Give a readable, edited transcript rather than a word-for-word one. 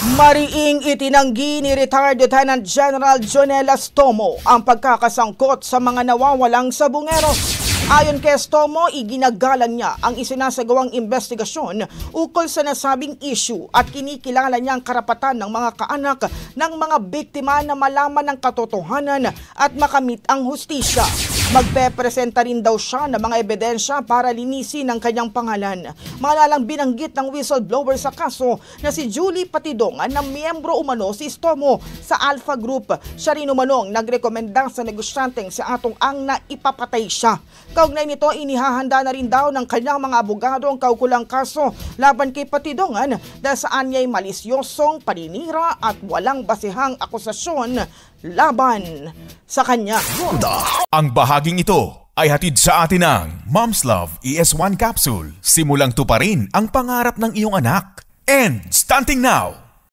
Mariing itinanggi ni retired Lieutenant General Jonel Estomo ang pagkakasangkot sa mga nawawalang sabungero. Ayon kay Estomo, iginagalang niya ang isinasagawang investigasyon ukol sa nasabing issue at kinikilala niya ang karapatan ng mga kaanak ng mga biktima na malaman ang katotohanan at makamit ang hustisya. Magpepresenta rin daw siya ng mga ebidensya para linisin ang kanyang pangalan. Malalang binanggit ng whistleblower sa kaso na si Julie Patidong na miyembro umano si Estomo sa Alpha Group. Siya rin umanong nagrekomenda sa negosyanteng si Atong Ang na ipapatay siya. Kaugnay nito, inihahanda na rin daw ng kanyang mga abogado ang kaukulang kaso laban kay Patidongan dahil saan niya'y malisyosong paninira at walang basihang akusasyon laban sa kanya. Ang bahaging ito ay hatid sa atin ng Mom's Love ES1 Capsule. Simulang tuparin ang pangarap ng iyong anak. And starting now,